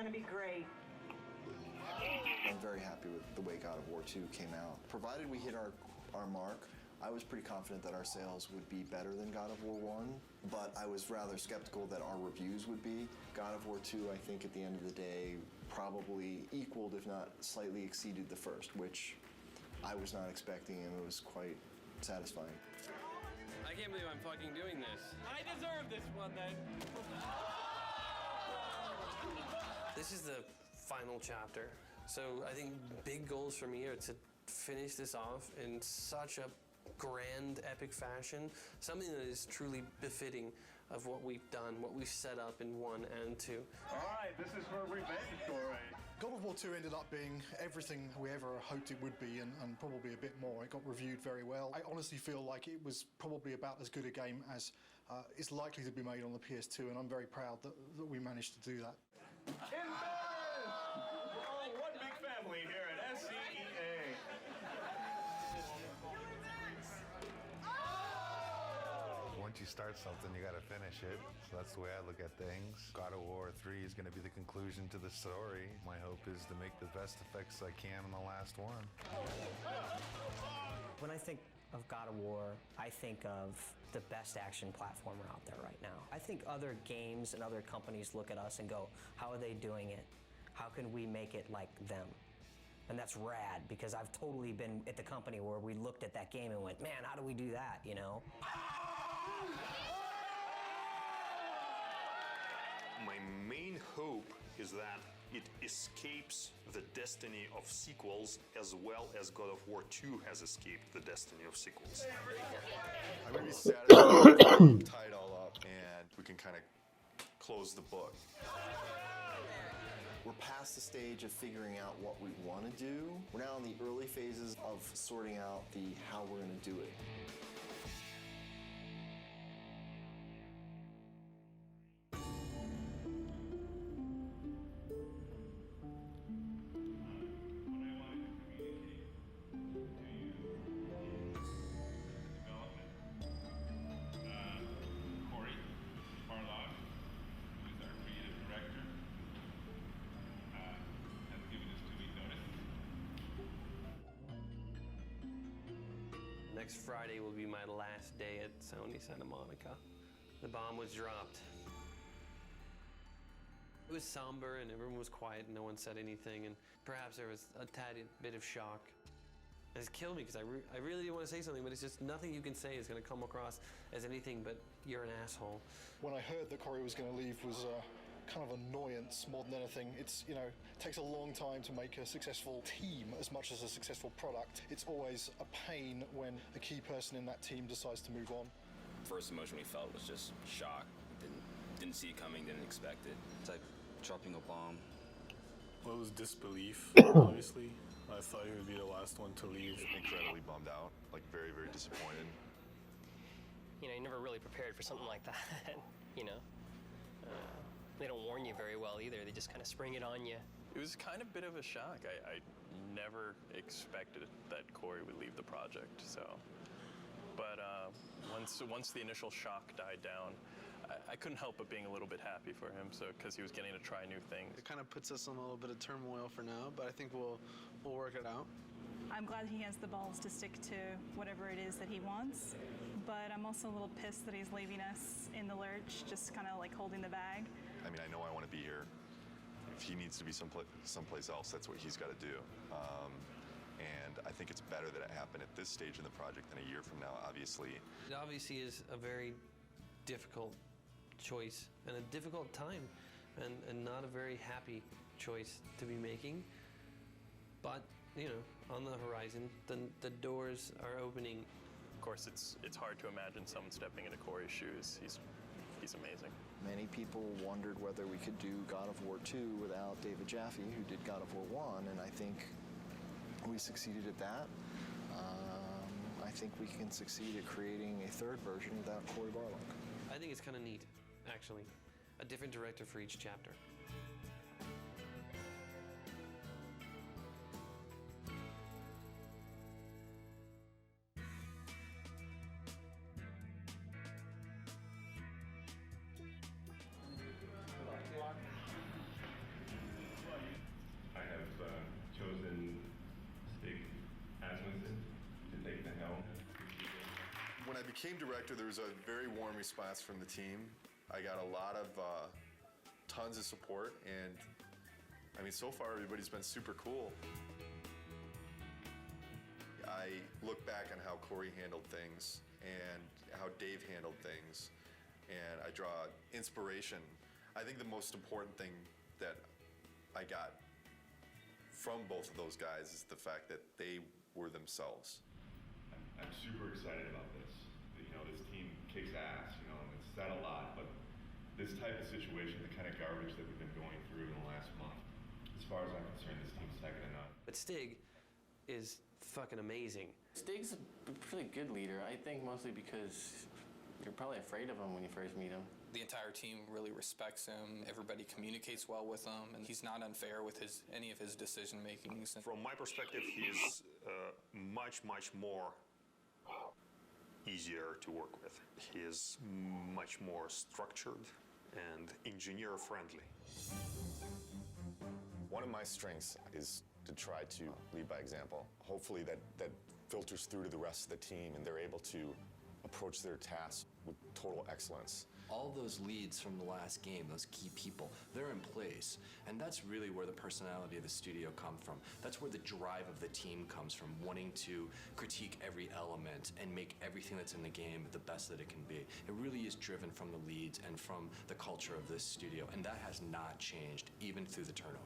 gonna be great. I'm very happy with the way God of War 2 came out. Provided we hit our mark, I was pretty confident that our sales would be better than God of War 1, but I was rather skeptical that our reviews would be. God of War 2, I think at the end of the day, probably equaled, if not slightly exceeded the first, which I was not expecting, and it was quite satisfying. I can't believe I'm fucking doing this. I deserve this one then. This is the final chapter. So I think big goals for me are to finish this off in such a grand, epic fashion, something that is truly befitting of what we've done, what we've set up in 1 and 2. All right, this is for a revenge story. God of War 2 ended up being everything we ever hoped it would be, and probably a bit more. It got reviewed very well. I honestly feel like it was probably about as good a game as is likely to be made on the PS2, and I'm very proud that we managed to do that. One big family here at SCE. Once you start something, you got to finish it. So that's the way I look at things. God of War 3 is going to be the conclusion to the story. My hope is to make the best effects I can on the last one. When I think of God of War, I think of the best action platformer out there right now. I think other games and other companies look at us and go, how are they doing it? How can we make it like them? And that's rad, because I've totally been at the company where we looked at that game and went, man, how do we do that, you know? My main hope is that it escapes the destiny of sequels as well as God of War 2 has escaped the destiny of sequels. I'm going to be satisfied to tie it all up and we can kind of close the book. We're past the stage of figuring out what we want to do. We're now in the early phases of sorting out the how we're going to do it. Next Friday will be my last day at Sony Santa Monica. The bomb was dropped. It was somber and everyone was quiet and no one said anything, and perhaps there was a tad bit of shock. It's killed me because I really didn't want to say something, but it's just nothing you can say is going to come across as anything but you're an asshole. When I heard that Corey was going to leave was kind of annoyance more than anything. It's, you know, it takes a long time to make a successful team as much as a successful product. It's always a pain when a key person in that team decides to move on. First emotion we felt was just shock. Didn't see it coming, didn't expect it. It's like dropping a bomb. Well, it was disbelief, obviously. I thought he would be the last one to leave. Incredibly bummed out, like very, very disappointed. You know, you're never really prepared for something like that, you know. They don't warn you very well either. They just kind of spring it on you. It was kind of a bit of a shock. I never expected that Corey would leave the project, so. But once the initial shock died down, I couldn't help but being a little bit happy for him, so because he was getting to try new things. It kind of puts us in a little bit of turmoil for now, but I think we'll work it out. I'm glad he has the balls to stick to whatever it is that he wants, but I'm also a little pissed that he's leaving us in the lurch, just kind of like holding the bag. I mean, I know I want to be here. If he needs to be someplace else, that's what he's got to do. And I think it's better that it happened at this stage in the project than a year from now, obviously. It obviously is a very difficult choice and a difficult time and not a very happy choice to be making. But, you know, on the horizon, the doors are opening. Of course, it's hard to imagine someone stepping into Corey's shoes. He's amazing. Many people wondered whether we could do God of War 2 without David Jaffe, who did God of War 1, and I think we succeeded at that. I think we can succeed at creating a third version without Corey Barlog. I think it's kind of neat, actually. A different director for each chapter. I became director, there was a very warm response from the team. I got a lot of tons of support, and I mean, so far everybody's been super cool. I look back on how Corey handled things and how Dave handled things, and I draw inspiration. I think the most important thing that I got from both of those guys is the fact that they were themselves. I'm super excited about this. You know, this team kicks ass, you know, and it's said a lot, but this type of situation, the kind of garbage that we've been going through in the last month, as far as I'm concerned, this team's second to none. But Stig is fucking amazing. Stig's a pretty good leader, I think mostly because you're probably afraid of him when you first meet him. The entire team really respects him. Everybody communicates well with him, and he's not unfair with any of his decision makings. From my perspective, he's much more easier to work with. He is much more structured and engineer friendly. One of my strengths is to try to lead by example. Hopefully that filters through to the rest of the team and they're able to approach their tasks with total excellence. All those leads from the last game, those key people, they're in place. And that's really where the personality of the studio comes from. That's where the drive of the team comes from, wanting to critique every element and make everything that's in the game the best that it can be. It really is driven from the leads and from the culture of this studio, and that has not changed, even through the turnover.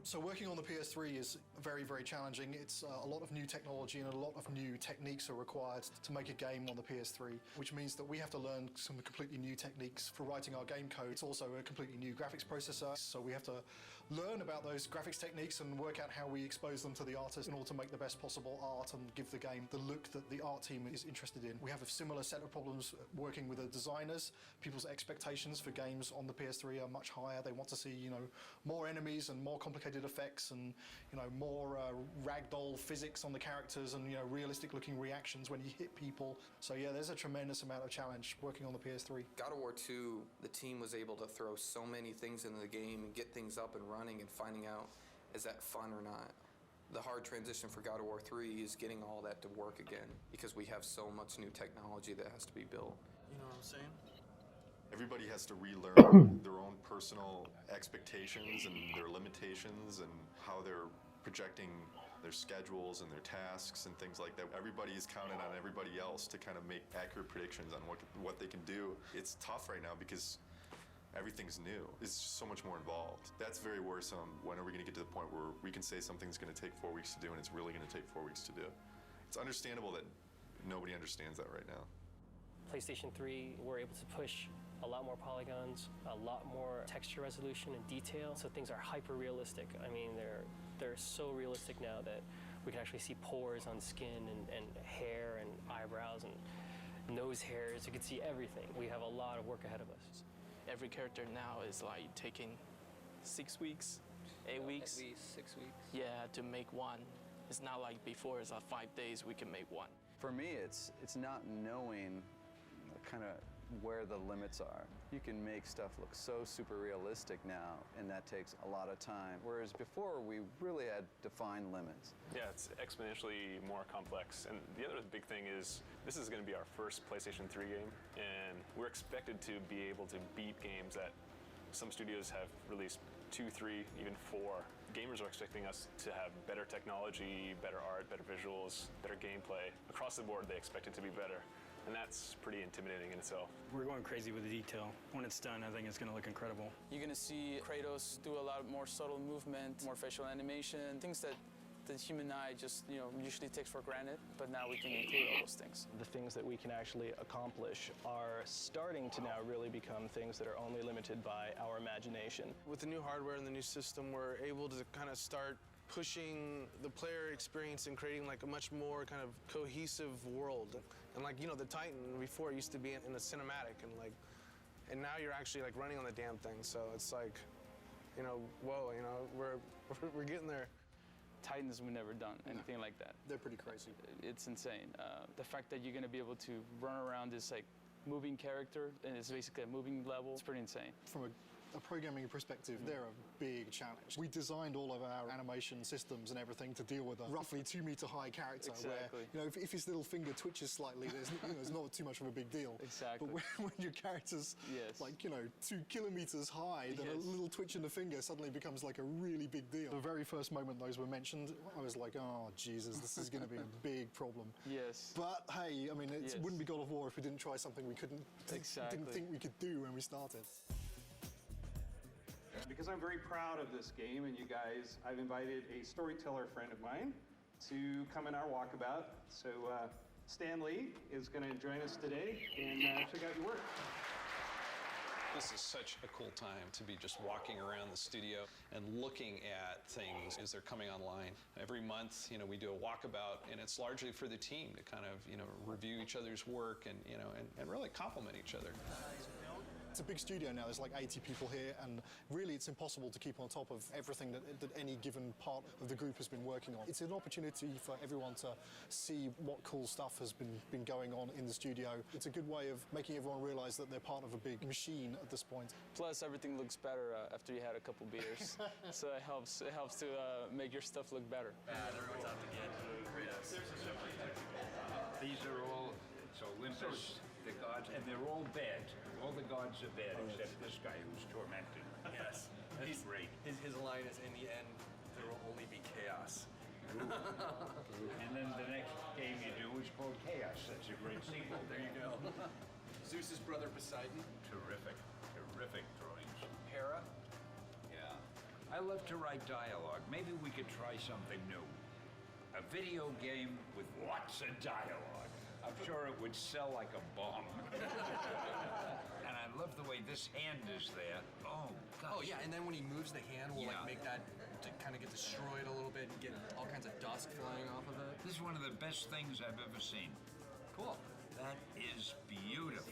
So working on the PS3 is very, very challenging. It's a lot of new technology and a lot of new techniques are required to make a game on the PS3, which means that we have to learn some completely new techniques for writing our game code. It's also a completely new graphics processor, so we have to learn about those graphics techniques and work out how we expose them to the artist in order to make the best possible art and give the game the look that the art team is interested in. We have a similar set of problems working with the designers. People's expectations for games on the PS3 are much higher. They want to see, you know, more enemies and more complicated effects and, you know, more ragdoll physics on the characters and, you know, realistic looking reactions when you hit people. So yeah, there's a tremendous amount of challenge working on the PS3. God of War 2, the team was able to throw so many things into the game and get things up and running and finding out, is that fun or not? The hard transition for God of War 3 is getting all that to work again because we have so much new technology that has to be built. You know what I'm saying? Everybody has to relearn their own personal expectations and their limitations and how they're projecting their schedules and their tasks and things like that. Everybody is counting on everybody else to kind of make accurate predictions on what they can do. It's tough right now because everything's new. It's just so much more involved. That's very worrisome. When are we going to get to the point where we can say something's going to take 4 weeks to do and it's really going to take 4 weeks to do? It's understandable that nobody understands that right now. PlayStation 3, we're able to push a lot more polygons, a lot more texture resolution and detail, so things are hyper realistic. I mean, they're so realistic now that we can actually see pores on skin and hair and eyebrows and nose hairs. You can see everything. We have a lot of work ahead of us. Every character now is like taking 6 weeks, 8 weeks. At least 6 weeks. Yeah, to make one. It's not like before, it's like 5 days we can make one. For me, it's not knowing kind of where the limits are. You can make stuff look so super realistic now, and that takes a lot of time. Whereas before, we really had defined limits. Yeah, it's exponentially more complex. And the other big thing is, this is going to be our first PlayStation 3 game, and we're expected to be able to beat games that some studios have released 2, 3, even 4. Gamers are expecting us to have better technology, better art, better visuals, better gameplay. Across the board, they expect it to be better. And that's pretty intimidating in itself. We're going crazy with the detail. When it's done, I think it's going to look incredible. You're going to see Kratos do a lot more subtle movement, more facial animation, things that the human eye just, usually takes for granted, but now we can include all those things. The things that we can actually accomplish are starting to now really become things that are only limited by our imagination. With the new hardware and the new system, we're able to kind of start pushing the player experience and creating like a much more kind of cohesive world. And like, the Titan before used to be in a cinematic and now you're actually like running on the damn thing. So it's like, whoa, we're getting there. Titans, we've never done anything like that. They're pretty crazy. It's insane. The fact that you're going to be able to run around this like moving character and it's basically a moving level, it's pretty insane. From a a programming perspective, they're a big challenge. We designed all of our animation systems and everything to deal with a roughly 2 meter high character Exactly. where, if his little finger twitches slightly, there's not too much of a big deal. Exactly. But when your character's like, 2 kilometers high, then a little twitch in the finger suddenly becomes like a really big deal. The very first moment those were mentioned, I was like, oh, Jesus, this is going to be a big problem. Yes. But hey, I mean, it wouldn't be God of War if we didn't try something we didn't think we could do when we started. Because I'm very proud of this game and you guys, I've invited a storyteller friend of mine to come in our walkabout. So Stan Lee is going to join us today and check out your work. This is such a cool time to be just walking around the studio and looking at things as they're coming online. Every month, we do a walkabout, and it's largely for the team to kind of, review each other's work and, and really compliment each other. It's a big studio now, there's like 80 people here, and really it's impossible to keep on top of everything that any given part of the group has been working on. It's an opportunity for everyone to see what cool stuff has been going on in the studio. It's a good way of making everyone realize that they're part of a big machine at this point. Plus, everything looks better after you had a couple beers. So it helps to make your stuff look better. Everyone's out to get Kratos. These are all, it's Olympus, the gods, and they're all bad. All the gods are bad except this guy who's tormented. Yes. That's great. His line is, in the end, there will only be chaos. And then the next game you do is called Chaos. That's a great sequel. There you go. Zeus's brother Poseidon. Terrific. Terrific drawings. Hera. Yeah. I love to write dialogue. Maybe we could try something new. A video game with lots of dialogue. I'm sure it would sell like a bomb. And I love the way this hand is there. Oh, gosh. Oh, yeah, and then when he moves the hand, we'll like make that to kind of get destroyed a little bit and get all kinds of dust flying off of it. This is one of the best things I've ever seen. Cool. That is beautiful.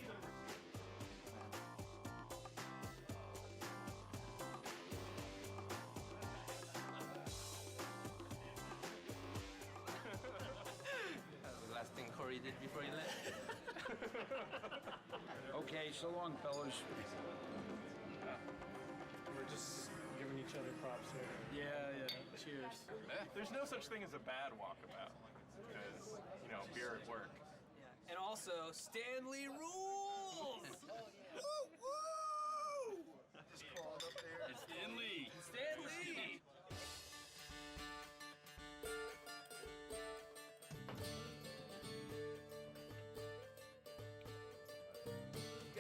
Corey did before he left. Okay, so long, fellas. We're just giving each other props here. Yeah. Cheers. There's no such thing as a bad walkabout, because, beer at work. And also, Stanley rules! Woo! Just crawled up there. It's Stanley! Stanley!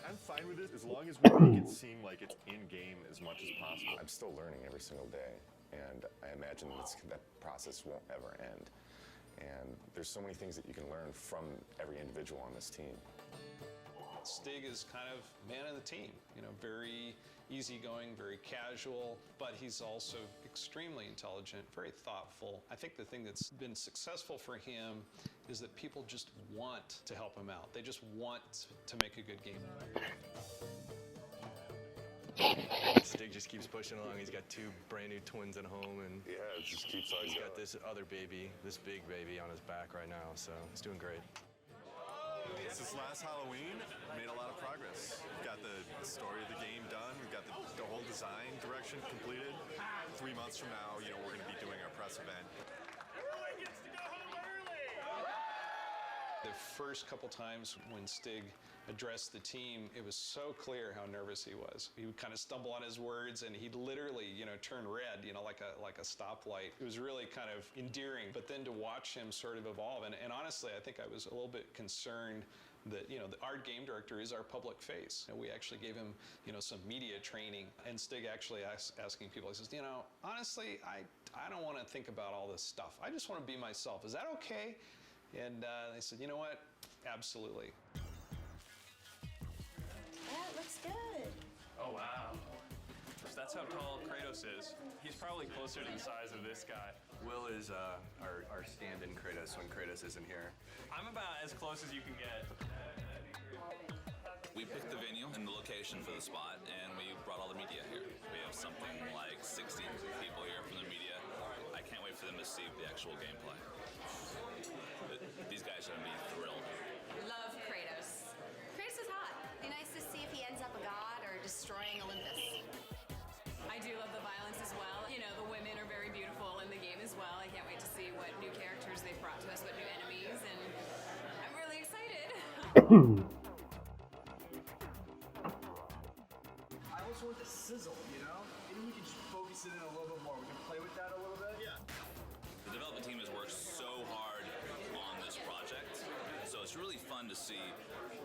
I'm fine with it as long as we make it seem like it's in-game as much as possible. I'm still learning every single day, and I imagine that process won't ever end. And there's so many things that you can learn from every individual on this team. Stig is kind of man of the team, very easygoing, very casual, but he's also extremely intelligent, very thoughtful. I think the thing that's been successful for him is that people just want to help him out. They just want to make a good game. Stig just keeps pushing along. He's got 2 brand new twins at home, and yeah, it just keeps on he's going. got this other baby, this big baby on his back right now, so he's doing great. Since last Halloween, made a lot of progress. We've got the story of the game done. We've got the whole design direction completed. 3 months from now, we're going to be doing our press event. Everyone gets to go home early! The first couple times when Stig addressed the team, it was so clear how nervous he was. He would kind of stumble on his words, and he'd literally, turn red, like a stoplight. It was really kind of endearing. But then to watch him sort of evolve, and honestly, I think I was a little bit concerned that, our game director is our public face. And we actually gave him, some media training. And Stig actually asking people, he says, honestly, I don't want to think about all this stuff. I just want to be myself. Is that okay? And they said, you know what? Absolutely. That looks good. Oh, wow. That's how tall Kratos is. He's probably closer to the size of this guy. Will is our stand-in Kratos when Kratos isn't here. I'm about as close as you can get. We picked the venue and the location for the spot, and we brought all the media here. We have something like 60 people here from the media. I can't wait for them to see the actual gameplay. These guys are going to be thrilled. Love Kratos. Kratos is hot. Be nice to see if he ends up a god or destroying Olympus. I do love the violence as well. You know, the women are very beautiful in the game as well. I can't wait to see what new characters they've brought to us, what new enemies, and I'm really excited. I also want the sizzle, you know? Maybe we can just focus it in a little bit more. We can play with that a little bit. Yeah. The development team has worked so hard on this project, so it's really fun to see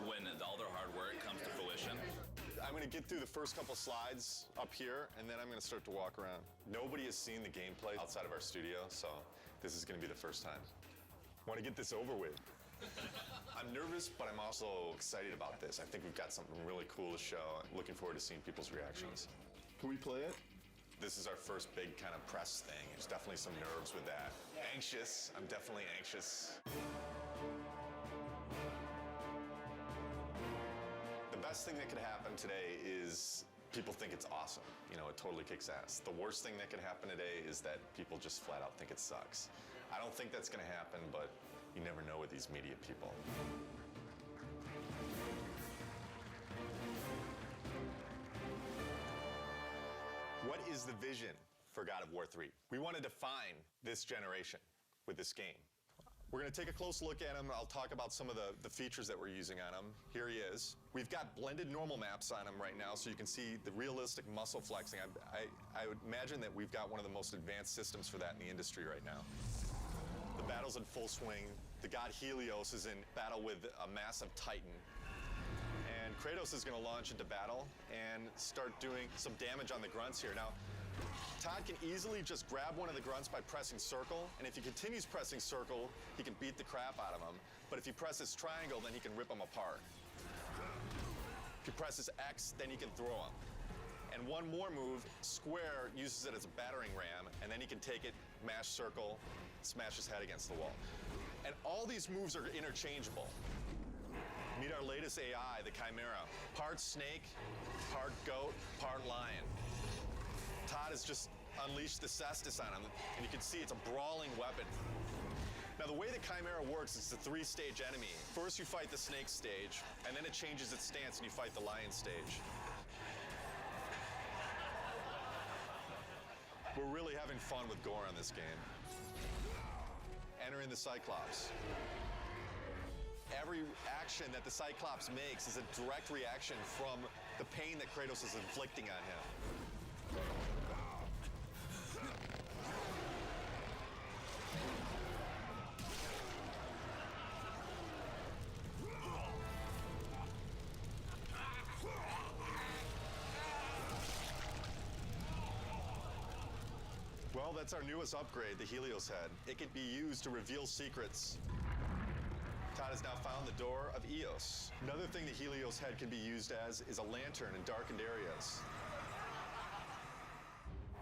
when all their hard work comes to fruition. I'm going to get through the first couple slides up here, and then I'm going to start to walk around. Nobody has seen the gameplay outside of our studio, so this is going to be the first time. Want to get this over with. I'm nervous, but I'm also excited about this. I think we've got something really cool to show. I'm looking forward to seeing people's reactions. Can we play it? This is our first big kind of press thing. There's definitely some nerves with that. Anxious. I'm definitely anxious. The best thing that could happen today is people think it's awesome. You know, it totally kicks ass. The worst thing that could happen today is that people just flat out think it sucks. I don't think that's going to happen, but you never know with these media people. What is the vision for God of War 3? We want to define this generation with this game. We're going to take a close look at him. I'll talk about some of the features that we're using on him. Here he is. We've got blended normal maps on him right now, so you can see the realistic muscle flexing. I would imagine that we've got one of the most advanced systems for that in the industry right now. The battle's in full swing. The god Helios is in battle with a massive Titan. And Kratos is going to launch into battle and start doing some damage on the grunts here. Now, Todd can easily just grab one of the grunts by pressing circle, and if he continues pressing circle, he can beat the crap out of him. But if he presses triangle, then he can rip him apart. If he presses X, then he can throw him. And one more move, square, uses it as a battering ram, and then he can take it, mash circle, smash his head against the wall. And all these moves are interchangeable. Meet our latest AI, the Chimera. Part snake, part goat, part lion. Todd has just unleashed the cestus on him, and you can see it's a brawling weapon. Now, the way the Chimera works is it's a three-stage enemy. First, you fight the snake stage, and then it changes its stance, and you fight the lion stage. We're really having fun with gore on this game. Entering the Cyclops. Every action that the Cyclops makes is a direct reaction from the pain that Kratos is inflicting on him. Well, that's our newest upgrade, the Helios head. It can be used to reveal secrets. Todd has now found the door of Eos. Another thing the Helios head can be used as is a lantern in darkened areas.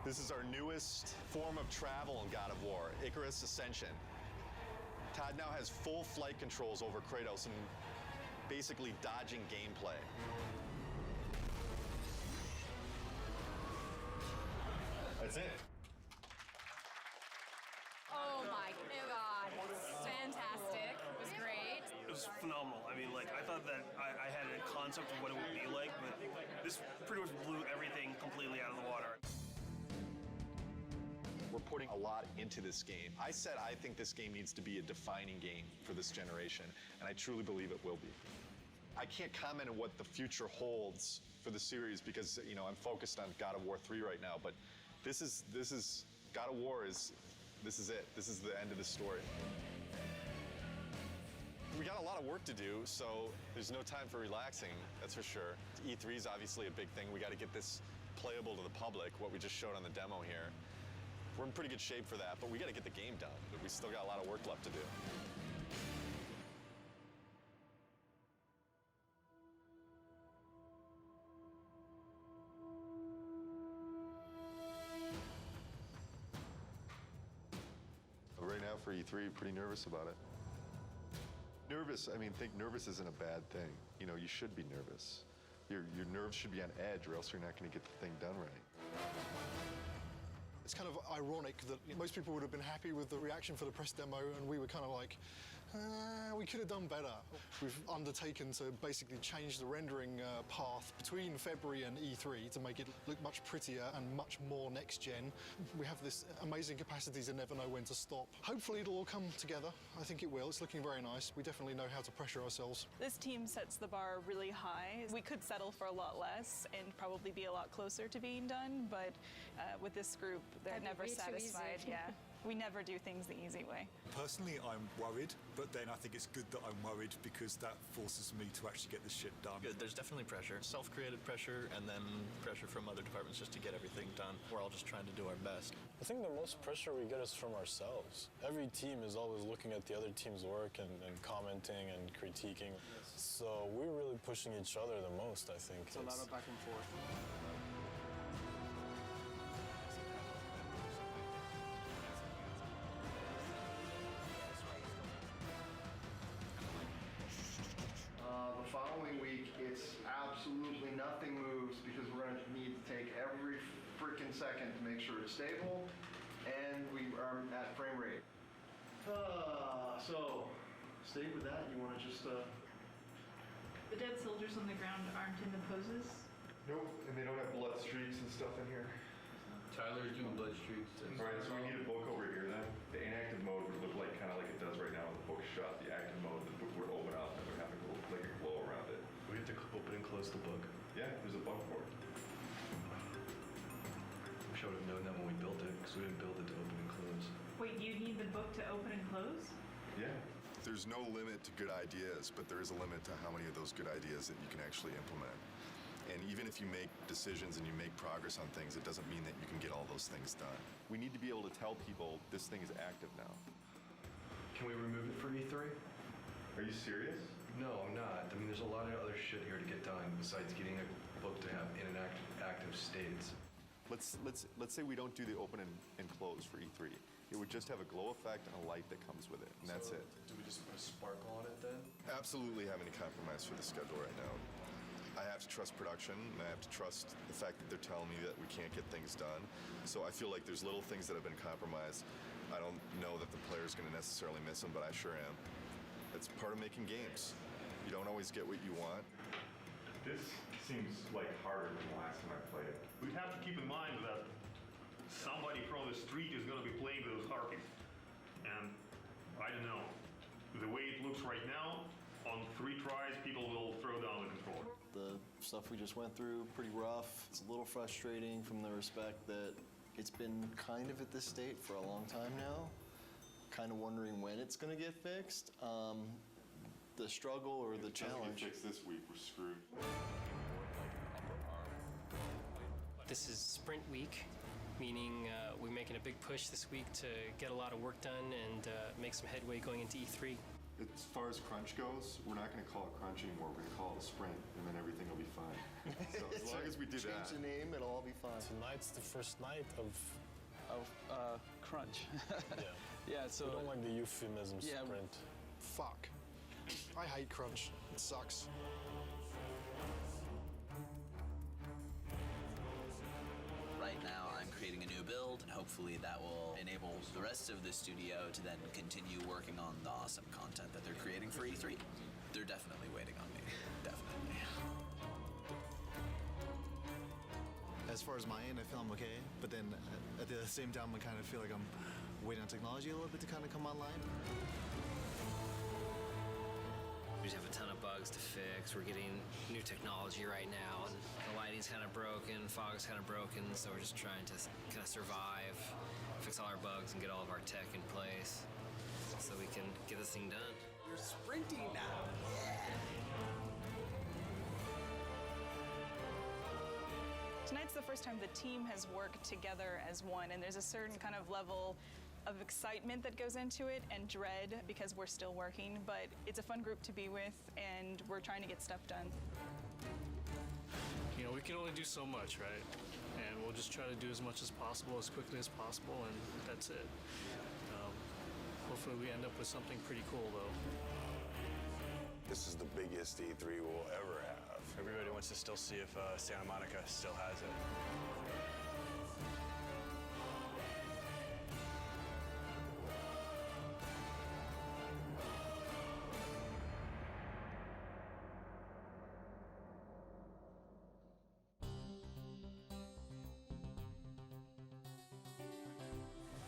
This is our newest form of travel in God of War, Icarus Ascension. Todd now has full flight controls over Kratos and basically dodging gameplay. That's it. Oh my God, fantastic. It was great. It was phenomenal. I mean, like, I thought that I had a concept of what it would be like, but this pretty much blew everything completely out of the water. We're putting a lot into this game. I said I think this game needs to be a defining game for this generation, and I truly believe it will be. I can't comment on what the future holds for the series because, you know, I'm focused on God of War 3 right now, but this is God of War this is it. This is the end of the story. We got a lot of work to do, so there's no time for relaxing, that's for sure. E3 is obviously a big thing. We got to get this playable to the public, what we just showed on the demo here. We're in pretty good shape for that, but we got to get the game done. We still got a lot of work left to do. Right now for E3, pretty nervous about it. Nervous, I mean, think nervous isn't a bad thing. You know, you should be nervous. Your nerves should be on edge or else you're not going to get the thing done right. It's kind of ironic that most people would have been happy with the reaction for the press demo, and we were kind of like, We could have done better. We've undertaken to basically change the rendering path between February and E3 to make it look much prettier and much more next-gen. We have this amazing capacity to never know when to stop. Hopefully it'll all come together. I think it will. It's looking very nice. We definitely know how to pressure ourselves. This team sets the bar really high. We could settle for a lot less and probably be a lot closer to being done, but with this group, they're That'd never be too satisfied. easy. Yeah. We never do things the easy way. Personally, I'm worried, but then I think it's good that I'm worried because that forces me to actually get this shit done. Good. There's definitely pressure, self-created pressure, and then pressure from other departments just to get everything done. We're all just trying to do our best. I think the most pressure we get is from ourselves. Every team is always looking at the other team's work and commenting and critiquing. So we're really pushing each other the most, I think. It's a lot of back and forth. The following week, it's absolutely nothing moves because we're going to need to take every freaking second to make sure it's stable and we are at frame rate. So, stay with that. You want to just... The dead soldiers on the ground aren't in the poses. Nope, and they don't have blood streaks and stuff in here. Tyler's doing blood streaks. Alright, so we need a book over here then. The inactive mode would look like kind of like it does right now with the book shut. The active mode, the book would open up and it would have like a glow around it. We have to open and close the book. Yeah, there's a button for it. We should have known that when we built it, because we didn't build it to open and close. Wait, you need the book to open and close? Yeah. There's no limit to good ideas, but there is a limit to how many of those good ideas that you can actually implement. And even if you make decisions and you make progress on things, it doesn't mean that you can get all those things done. We need to be able to tell people this thing is active now. Can we remove it for E3? Are you serious? No, I'm not. I mean, there's a lot of other shit here to get done besides getting a book to have in an active states. Let's say we don't do the open and close for E3. It would just have a glow effect and a light that comes with it, and that's it. Do we just put a sparkle on it then? Absolutely have any compromise for the schedule right now. I have to trust production, and I have to trust the fact that they're telling me that we can't get things done. So I feel like there's little things that have been compromised. I don't know that the player's going to necessarily miss them, but I sure am. It's part of making games. You don't always get what you want. This seems like harder than the last time I played it. We have to keep in mind that somebody from the street is going to be playing those harpies. And I don't know, the way it looks right now, on 3 tries, people will throw down the controller. The stuff we just went through, pretty rough. It's a little frustrating from the respect that it's been kind of at this state for a long time now. Kind of wondering when it's going to get fixed. The struggle or the challenge. If it doesn't get fixed this week, we're screwed. This is sprint week, meaning we're making a big push this week to get a lot of work done and make some headway going into E3. As far as crunch goes, we're not going to call it crunch anymore. We're going to call it a sprint, and then everything will be fine. So as long as we do that. Change the name, it'll all be fine. Tonight's the first night of crunch. Yeah. Yeah, so... We don't like the euphemism sprint. Fuck. I hate crunch. It sucks. Right now, I'm creating a new build, and hopefully that will enable the rest of the studio to then continue working on the awesome content that they're creating for E3. They're definitely waiting on me. Definitely. As far as my end, I feel I'm okay, but then at the same time, I kind of feel like I'm waiting on technology a little bit to kind of come online. We just have a ton of bugs to fix. We're getting new technology right now, and the lighting's kind of broken, fog's kind of broken, so we're just trying to kind of survive, fix all our bugs, and get all of our tech in place so we can get this thing done. You're sprinting now. Yeah. Tonight's the first time the team has worked together as one, and there's a certain kind of level of excitement that goes into it and dread because we're still working, but it's a fun group to be with and we're trying to get stuff done. You know, we can only do so much, right? And we'll just try to do as much as possible, as quickly as possible, and that's it. Hopefully we end up with something pretty cool, though. This is the biggest E3 we'll ever have. Everybody wants to still see if Santa Monica still has it.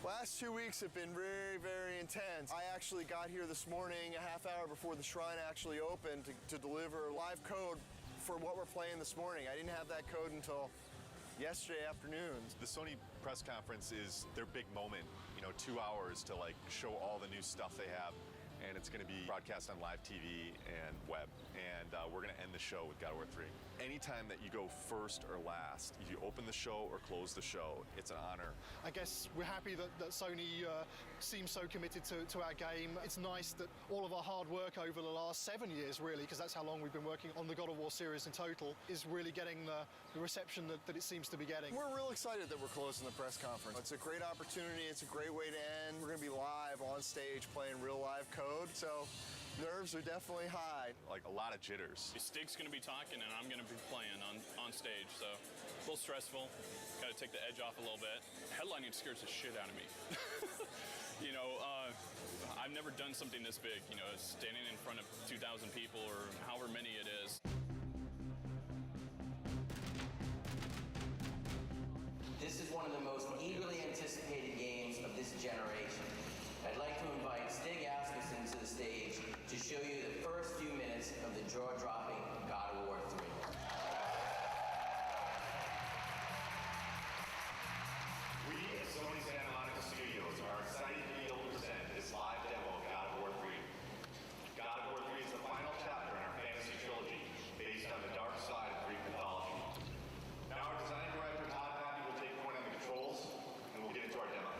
Last 2 weeks have been very, very intense. I actually got here this morning a half hour before the shrine actually opened to deliver live code for what we're playing this morning. I didn't have that code until yesterday afternoon. The Sony press conference is their big moment, you know, 2 hours to like show all the new stuff they have. And it's going to be broadcast on live TV and web. And we're going to end the show with God of War 3. Anytime that you go first or last, if you open the show or close the show, it's an honor. I guess we're happy that Sony seems so committed to our game. It's nice that all of our hard work over the last 7 years, really, because that's how long we've been working on the God of War series in total, is really getting the reception that it seems to be getting. We're real excited that we're closing the press conference. It's a great opportunity. It's a great way to end. We're going to be live on stage playing real live code, so nerves are definitely high. Like a lot of jitters. Stig's going to be talking and I'm going to be playing on stage, so a little stressful. Got to take the edge off a little bit. Headlining scares the shit out of me. You know, I've never done something this big, you know, standing in front of 2,000 people or however many it is. This is one of the most eagerly anticipated games of this generation. I'd like to invite Stig Asmussen to the stage to show you the first few minutes of the jaw-dropping God of War 3. We at Sony Santa Monica Studios are excited to be able to present this live demo of God of War 3. God of War 3 is the final chapter in our fantasy trilogy, based on the dark side of Greek mythology. Now our design director, Todd Happy, will take point on the controls, and we'll get into our demo.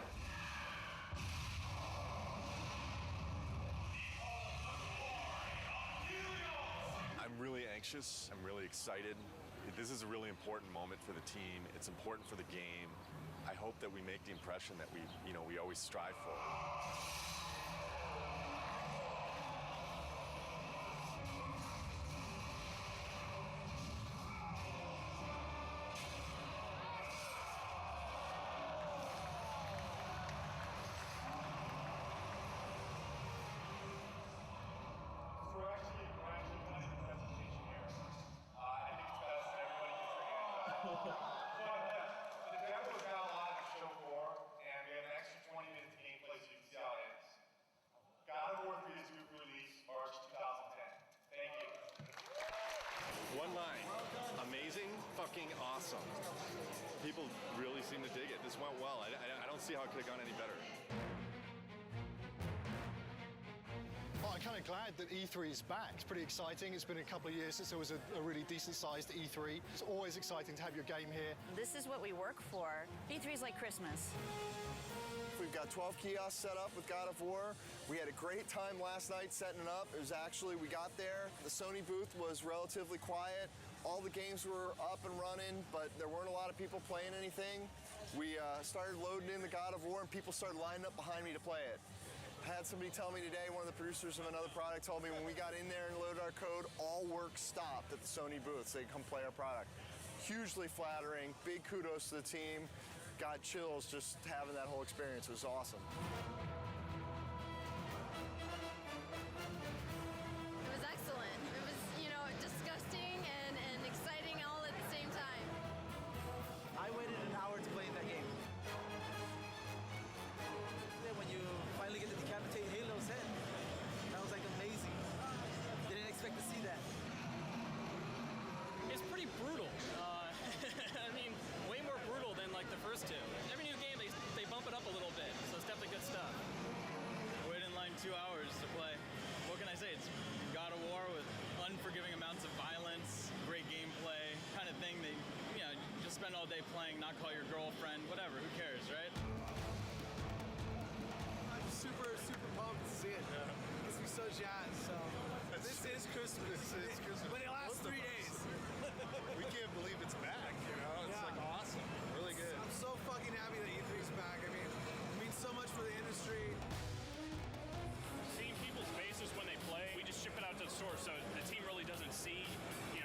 I'm really anxious. I'm really excited. This is a really important moment for the team. It's important for the game. I hope that we make the impression that we always strive for. The demo is now live at show 4, and we have an extra 20 minutes of gameplay so you can see how it ends. God of War 3 is due for release March 2010. Thank you. One line. Amazing, fucking awesome. People really seem to dig it. This went well. I don't see how it could have gone any better. I'm kind of glad that E3 is back. It's pretty exciting. It's been a couple of years since there was a really decent-sized E3. It's always exciting to have your game here. This is what we work for. E3 is like Christmas. We've got 12 kiosks set up with God of War. We had a great time last night setting it up. It was actually, we got there, the Sony booth was relatively quiet. All the games were up and running, but there weren't a lot of people playing anything. We started loading in the God of War, and people started lining up behind me to play it. I had somebody tell me today, one of the producers of another product told me when we got in there and loaded our code, all work stopped at the Sony booth so they could come play our product. Hugely flattering, big kudos to the team. Got chills just having that whole experience. It was awesome. It was excellent. It was, disgusting and exciting all at the same time. I waited an hour to play that game. When you finally get to decapitate Halo's head, that was like amazing. Didn't expect to see that. It's pretty brutal. I mean, way more brutal than like the first two. Every new game, they bump it up a little bit, so it's definitely good stuff. Waited in line 2 hours to play. What can I say? It's God of War with unforgiving amounts of violence, great gameplay, kind of thing that, just spend all day playing, not call your girlfriend, whatever, who cares, right? Super pumped to see it. Makes me so jazzed. So this is Christmas. But it lasts 3 days. We can't believe it's back, It's like awesome. Really good. I'm so fucking happy that E3 is back. I mean, it means so much for the industry. Seeing people's faces when they play, we just ship it out to the store, so the team really doesn't see,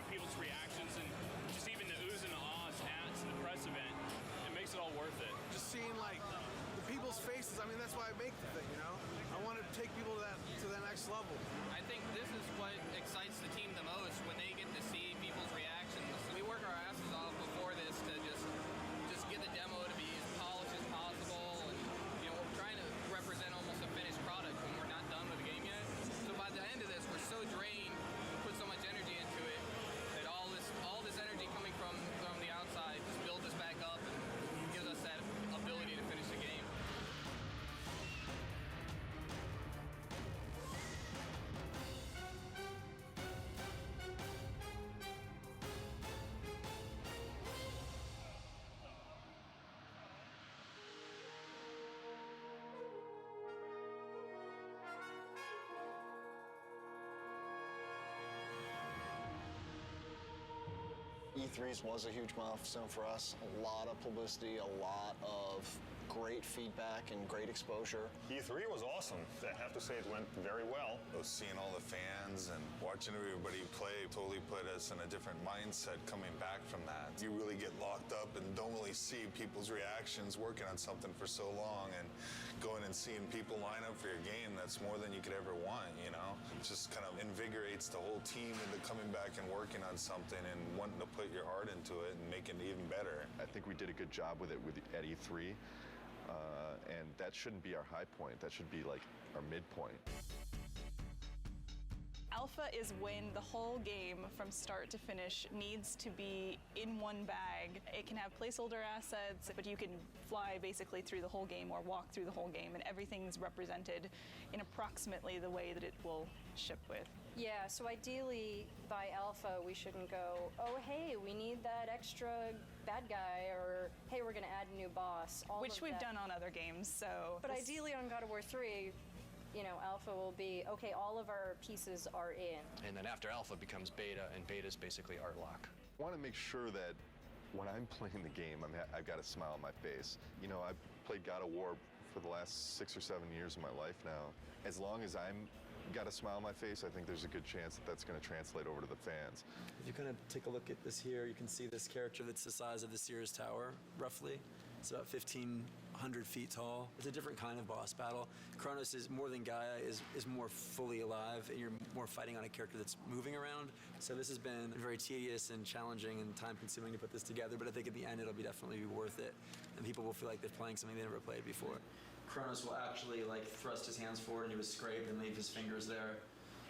people's reactions and just even the oohs and the ahs at the press event. It makes it all worth it. Just seeing the people's faces. I mean, that's why I make the thing. I want to take people to that next level. I think this is what excites the team the most, when they get to see people's reactions. We work our asses off before this to just get the demo to be as polished as possible, and E3 was a huge milestone for us. A lot of publicity, a lot of great feedback and great exposure. E3 was awesome. I have to say it went very well. Seeing all the fans and watching everybody play totally put us in a different mindset coming back from that. You really get locked up and don't really see people's reactions working on something for so long, and going and seeing people line up for your game, that's more than you could ever want, you know? It just kind of invigorates the whole team into coming back and working on something and wanting to put your heart into it and make it even better. I think we did a good job with it at E3. And that shouldn't be our high point. That should be like our midpoint. Alpha is when the whole game from start to finish needs to be in one bag. It can have placeholder assets, but you can fly basically through the whole game or walk through the whole game, and everything's represented in approximately the way that it will ship with. Yeah, so ideally by alpha we shouldn't go, oh hey, we need that extra bad guy, or hey, we're gonna add a new boss. Which we've done on other games, so. But ideally on God of War 3, you know, alpha will be, okay, all of our pieces are in. And then after alpha becomes beta, and beta is basically art lock. I want to make sure that when I'm playing the game, I've got a smile on my face. You know, I've played God of War for the last 6 or 7 years of my life now. As long as I'm got a smile on my face, I think there's a good chance that that's going to translate over to the fans. If you kind of take a look at this here, you can see this character that's the size of the Sears Tower, roughly. It's about 1,500 feet tall. It's a different kind of boss battle. Kronos is more than Gaia, is more fully alive, and you're more fighting on a character that's moving around. So this has been very tedious and challenging and time-consuming to put this together, but I think at the end it'll be definitely be worth it, and people will feel like they're playing something they never played before. Kronos will actually like thrust his hands forward and do a scrape and leave his fingers there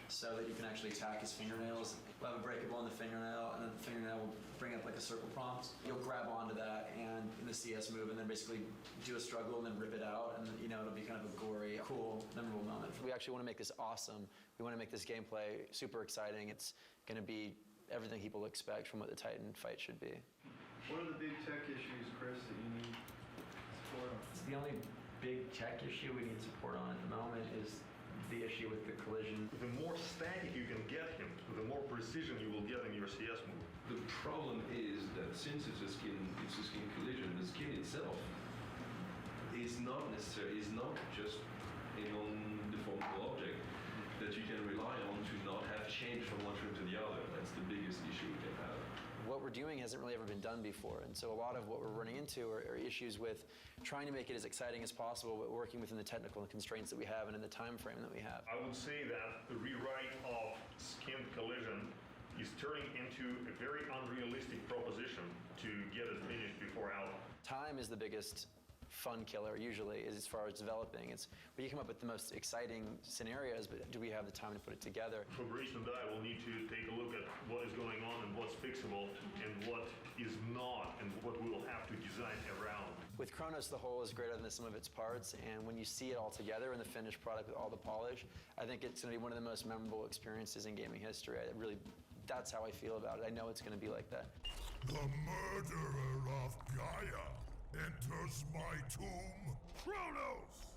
so that you can actually attack his fingernails. We'll have a breakable in the fingernail, and then the fingernail will bring up like a circle prompt. You'll grab onto that and in the CS move, and then basically do a struggle and then rip it out, and you know, it'll be kind of a gory, cool, memorable moment. We actually want to make this awesome. We want to make this gameplay super exciting. It's going to be everything people expect from what the Titan fight should be. What are the big tech issues, Chris, that you need support on? The only big tech issue we need support on at the moment is the issue with the collision. The more static you can get him, the more precision you will get in your CS move. The problem is that since it's a skin collision, the skin itself is not just a non-deformable object that you can rely on to not have change from one frame to the other. That's the biggest issue we can have. What we're doing hasn't really ever been done before, and so a lot of what we're running into are issues with trying to make it as exciting as possible, but working within the technical constraints that we have and in the time frame that we have. I would say that the rewrite of skin collision is turning into a very unrealistic proposition to get it finished before alpha. Time is the biggest fun killer usually, as far as developing. It's where you come up with the most exciting scenarios, but do we have the time to put it together? Fabrice and I will need to take a look at what is going on and what's fixable and what is not, and what we will have to design around. With Kronos, the whole is greater than the sum of its parts, and when you see it all together in the finished product with all the polish, I think it's going to be one of the most memorable experiences in gaming history. That's how I feel about it. I know it's going to be like that. The murderer of Gaia enters my tomb. Kronos!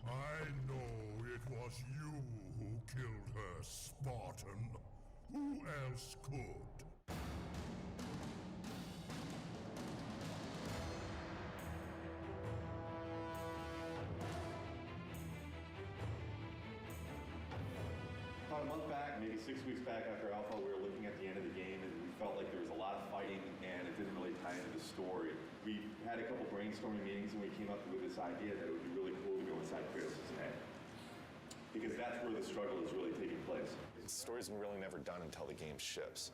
I know it was you who killed her, Spartan. Who else could? About a month back, maybe 6 weeks back after Alpha, we were looking at the end of the game, and we felt like there was a lot of fighting, and it didn't really tie into the story. We had a couple brainstorming meetings, and we came up with this idea that it would be really cool to go inside Kratos' head, because that's where the struggle is really taking place. The story's really never done until the game ships,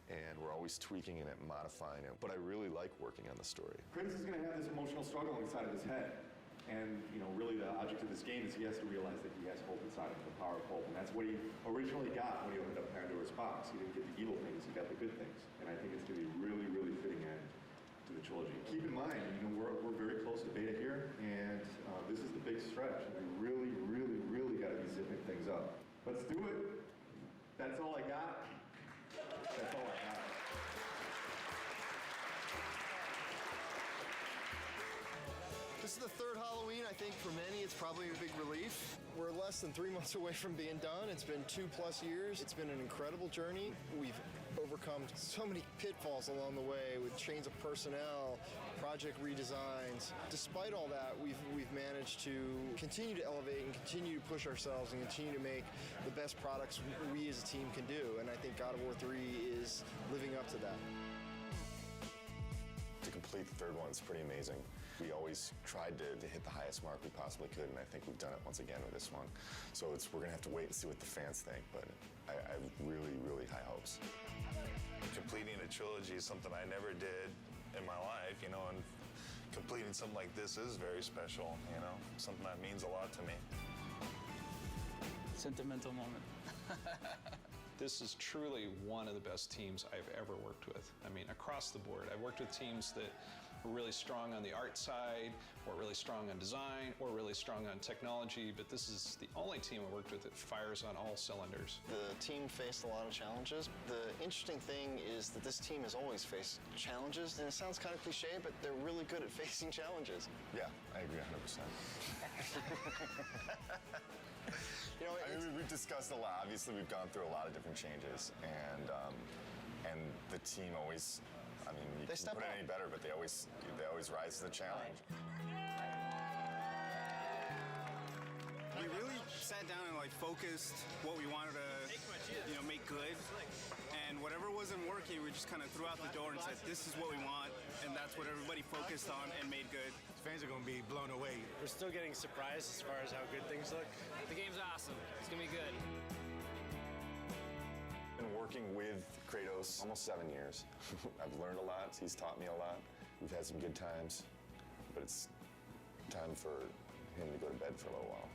and we're always tweaking it and modifying it, but I really like working on the story. Kratos is going to have this emotional struggle inside of his head. And, you know, really the object of this game is he has to realize that he has hope inside of him, the power of hope. And that's what he originally got when he opened up Pandora's box. He didn't get the evil things, he got the good things. And I think it's going to be a really, really fitting end to the trilogy. Keep in mind, you know, we're very close to beta here, and this is the big stretch. And we really, really, really got to be zipping things up. Let's do it. That's all I got. That's all I got. This is the third Halloween. I think for many it's probably a big relief. We're less than 3 months away from being done. It's been 2+ years. It's been an incredible journey. We've overcome so many pitfalls along the way with change of personnel, project redesigns. Despite all that, we've managed to continue to elevate and continue to push ourselves and continue to make the best products we as a team can do. And I think God of War 3 is living up to that. To complete the third one is pretty amazing. We always tried to hit the highest mark we possibly could, and I think we've done it once again with this one. So we're going to have to wait and see what the fans think, but I have really, really high hopes. Completing a trilogy is something I never did in my life, you know, and completing something like this is very special, you know, something that means a lot to me. Sentimental moment. This is truly one of the best teams I've ever worked with. I mean, across the board. I've worked with teams that were really strong on the art side, or really strong on design, or really strong on technology, but this is the only team I worked with that fires on all cylinders. The team faced a lot of challenges. The interesting thing is that this team has always faced challenges, and it sounds kind of cliche, but they're really good at facing challenges. Yeah, I agree 100%. You know, I mean, we've discussed a lot. Obviously, we've gone through a lot of different changes, and the team always, I mean, you can put it any better, but they always rise to the challenge. We really sat down and focused what we wanted to, make good, and whatever wasn't working, we just kind of threw out the door and said, this is what we want, and that's what everybody focused on and made good. Fans are going to be blown away. We're still getting surprised as far as how good things look. The game's awesome. It's gonna be good. Been working with Kratos almost 7 years. I've learned a lot. He's taught me a lot. We've had some good times, but it's time for him to go to bed for a little while.